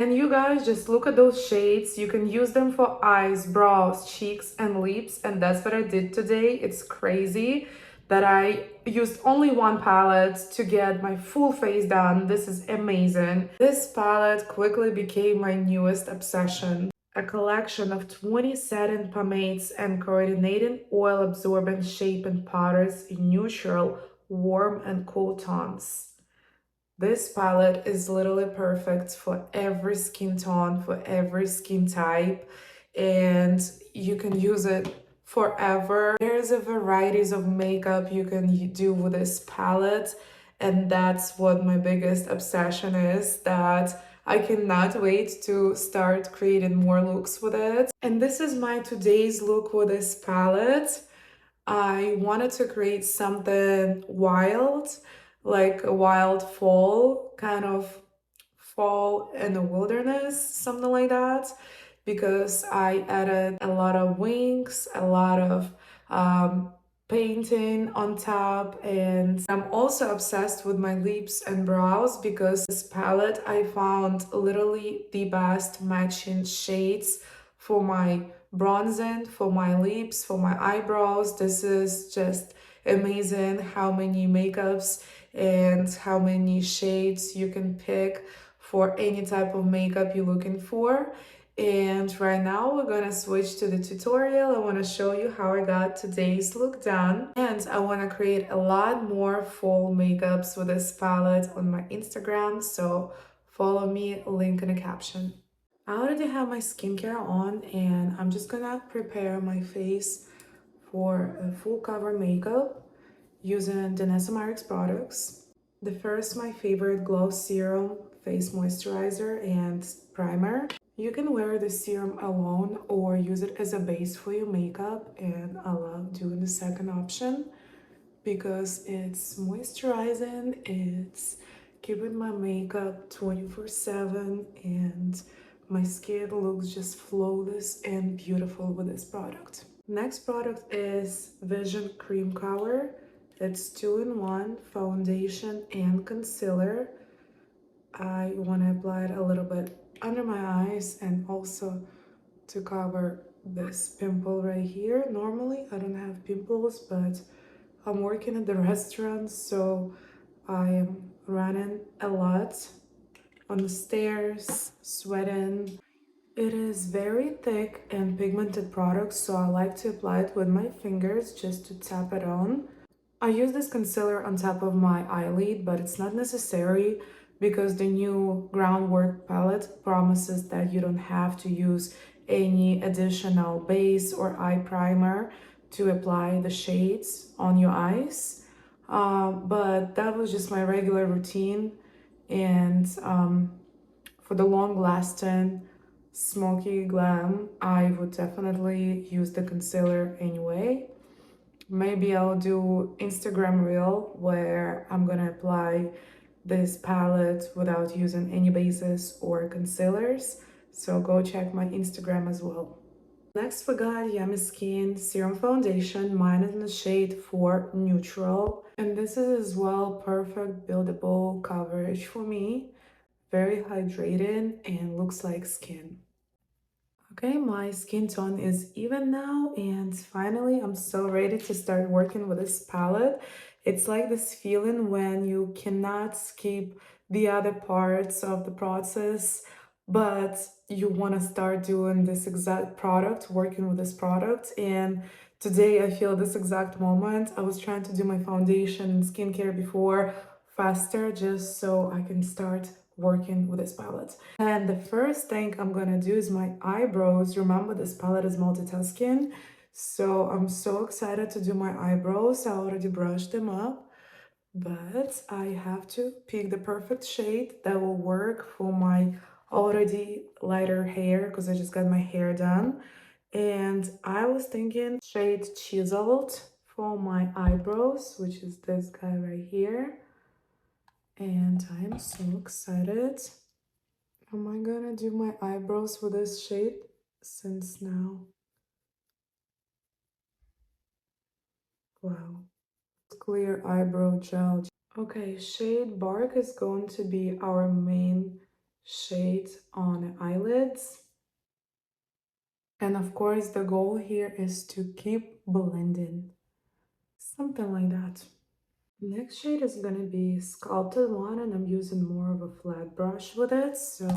And you guys just look at those shades. You can use them for eyes, brows, cheeks, and lips. And that's what I did today. It's crazy that I used only one palette to get my full face done. This is amazing. This palette quickly became my newest obsession. A collection of 20 satin pomades and coordinating oil-absorbent shape and powders in neutral, warm, and cool tones. This palette is literally perfect for every skin tone, for every skin type, and you can use it forever. There's a varieties of makeup you can do with this palette, and that's what my biggest obsession is, that I cannot wait to start creating more looks with it. And this is my today's look with this palette. I wanted to create something wild, like a wild fall, kind of fall in the wilderness, something like that, because I added a lot of wings, a lot of painting on top, and I'm also obsessed with my lips and brows because this palette I found literally the best matching shades for my bronzing, for my lips, for my eyebrows. This is just amazing how many makeups and how many shades you can pick for any type of makeup you're looking for. And right now we're gonna switch to the tutorial. I wanna show you how I got today's look done. And I wanna create a lot more fall makeups with this palette on my Instagram, so follow me, link in the caption. I already have my skincare on and I'm just gonna prepare my face for a full cover makeup using Danessa Myricks products. The first, my favorite glow serum, face moisturizer, and primer. You can wear the serum alone or use it as a base for your makeup, and I love doing the second option because it's moisturizing, it's keeping my makeup 24/7, and my skin looks just flawless and beautiful with this product. Next product is Vision Cream Color. It's 2-in-1 foundation and concealer. I want to apply it a little bit under my eyes and also to cover this pimple right here. Normally I don't have pimples, but I'm working at the restaurant, so I am running a lot on the stairs, sweating. It is very thick and pigmented product, so I like to apply it with my fingers just to tap it on. I use this concealer on top of my eyelid, but it's not necessary because the new Groundwork palette promises that you don't have to use any additional base or eye primer to apply the shades on your eyes. But that was just my regular routine, and for the long-lasting smoky glam, I would definitely use the concealer anyway. Maybe I'll do Instagram reel where I'm gonna apply this palette without using any bases or concealers. So go check my Instagram as well. Next we got Yummy Skin Serum Foundation. Mine is in the shade 4 Neutral. And this is as well perfect buildable coverage for me. Very hydrating and looks like skin. Okay, my skin tone is even now, and finally I'm so ready to start working with this palette. It's like this feeling when you cannot skip the other parts of the process, but you want to start doing this exact product, working with this product. And today I feel this exact moment. I was trying to do my foundation and skincare before faster just so I can start working with this palette. And the first thing I'm gonna do is my eyebrows. Remember, this palette is multitasking, so I'm so excited to do my eyebrows. I already brushed them up, but I have to pick the perfect shade that will work for my already lighter hair because I just got my hair done. And I was thinking shade Chiseled for my eyebrows, which is this guy right here. And I am so excited. Am I gonna do my eyebrows with this shade since now? Wow. Clear eyebrow gel. Okay, shade Bark is going to be our main shade on the eyelids. And of course, the goal here is to keep blending. Something like that. Next shade is gonna be Sculpted One, and I'm using more of a flat brush with it, so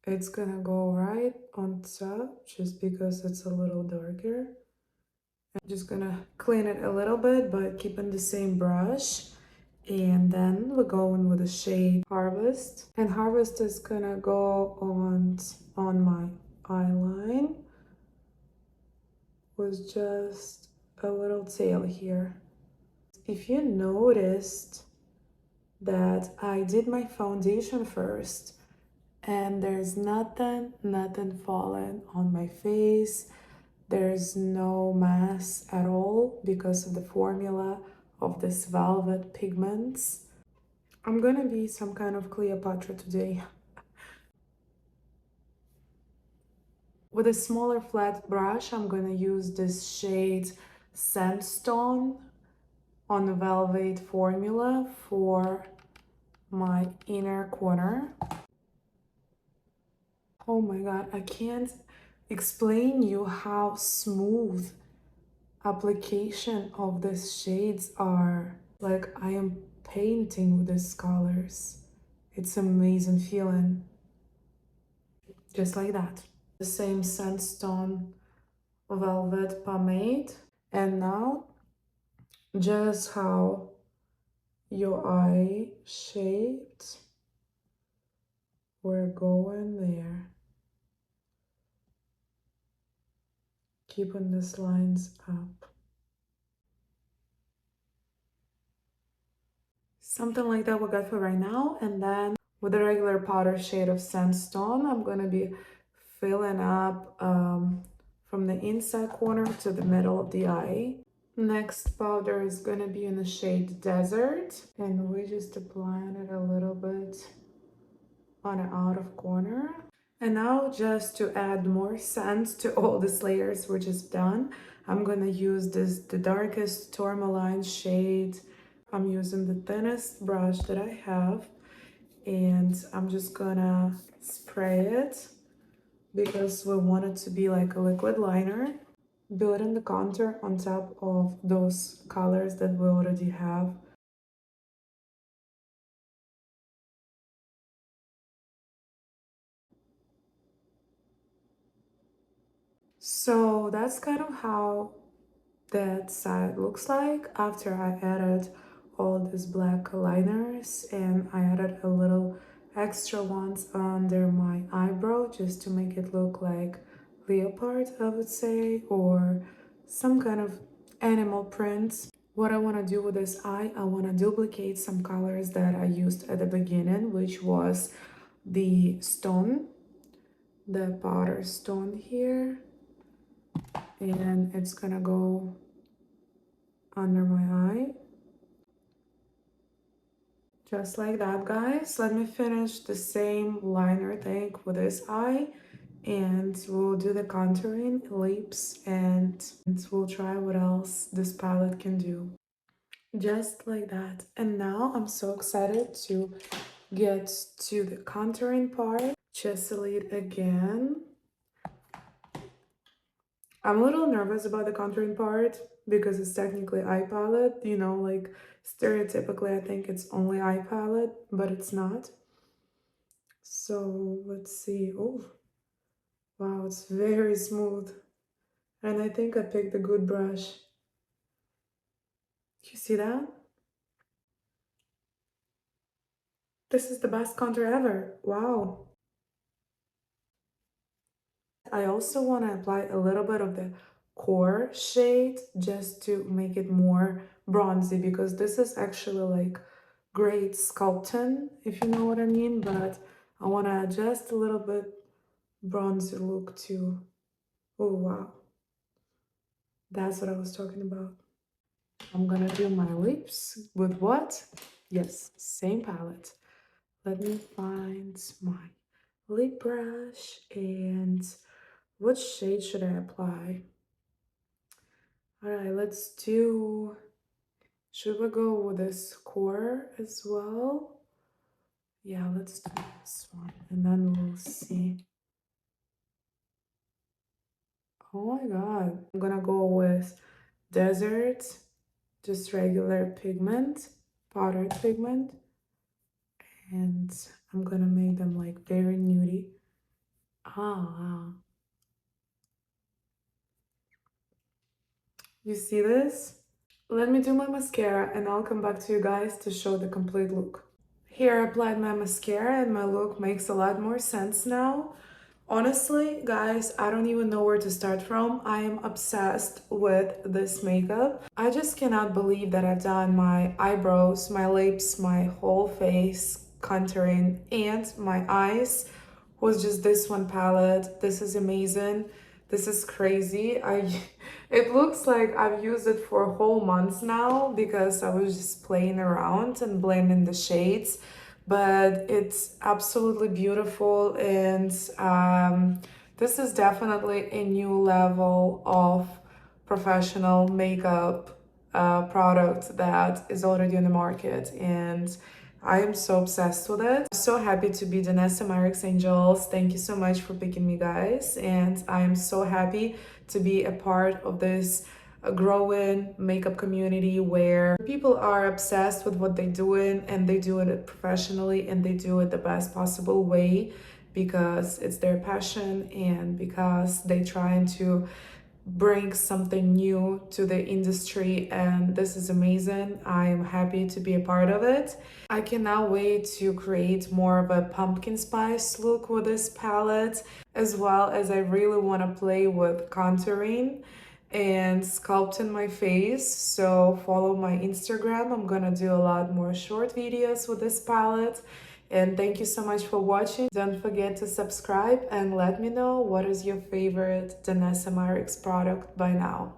it's gonna go right on top just because it's a little darker. I'm just gonna clean it a little bit, but keeping the same brush. And then we're going with the shade Harvest. And Harvest is gonna go on my eyeline with just a little tail here. If you noticed that I did my foundation first and there's nothing falling on my face, there's no mass at all because of the formula of this velvet pigments. I'm gonna be some kind of Cleopatra today. With a smaller flat brush, I'm gonna use this shade Sandstone on the Velvet formula for my inner corner. Oh my god, I can't explain you how smooth application of these shades are. Like I am painting with these colors. It's amazing feeling. Just like that. The same Sandstone Velvet pomade. And now, just how your eye shaped, we're going there. Keeping these lines up. Something like that we got for right now. And then with the regular powder shade of Sandstone, I'm gonna be filling up from the inside corner to the middle of the eye. Next powder is gonna be in the shade Desert, and we're just applying it a little bit on the outer corner. And now, just to add more scent to all these layers we're just done, I'm gonna use the darkest tourmaline shade. I'm using the thinnest brush that I have, and I'm just gonna spray it because we want it to be like a liquid liner. Building the contour on top of those colors that we already have. So that's kind of how that side looks like after I added all these black liners, and I added a little extra ones under my eyebrow just to make it look like leopard, I would say, or some kind of animal print. What I want to do with this eye, I want to duplicate some colors that I used at the beginning, which was the stone, the powder stone here, and it's gonna go under my eye. Just like that, guys. Let me finish the same liner thing with this eye, and we'll do the contouring, lips, and we'll try what else this palette can do. Just like that. And now I'm so excited to get to the contouring part. Chisel it again. I'm a little nervous about the contouring part because it's technically eye palette, you know, like stereotypically I think it's only eye palette, but it's not. So let's see. Oh, wow, it's very smooth. And I think I picked a good brush. You see that? This is the best contour ever. Wow. I also want to apply a little bit of the core shade just to make it more bronzy, because this is actually like great sculpting, if you know what I mean, but I want to adjust a little bit bronzy look too. Oh wow, that's what I was talking about. I'm gonna do my lips with what? Yes, same palette. Let me find my lip brush, and what shade should I apply? All right, let's do, should we go with this core as well? Yeah, let's do this one and then we'll see. Oh my god. I'm gonna go with desert, just regular pigment, powdered pigment, and I'm gonna make them like very nudie. Ah, you see this? Let me do my mascara and I'll come back to you guys to show the complete look. Here I applied my mascara and my look makes a lot more sense now. Honestly, guys, I don't even know where to start from. I am obsessed with this makeup. I just cannot believe that I've done my eyebrows, my lips, my whole face, contouring, and my eyes with just this one palette. This is amazing. This is crazy. It looks like I've used it for whole months now because I was just playing around and blending the shades, but it's absolutely beautiful. And this is definitely a new level of professional makeup product that is already on the market, and I am so obsessed with it. So happy to be Danessa Myricks Angels. Thank you so much for picking me, guys. And I am so happy to be a part of this growing makeup community where people are obsessed with what they're doing and they do it professionally and they do it the best possible way because it's their passion and because they're trying to bring something new to the industry, and this is amazing. I am happy to be a part of it. I cannot wait to create more of a pumpkin spice look with this palette, as well as I really want to play with contouring and sculpting my face. So follow my Instagram. I'm gonna do a lot more short videos with this palette. And thank you so much for watching. Don't forget to subscribe and let me know what is your favorite Danessa Myricks product by now.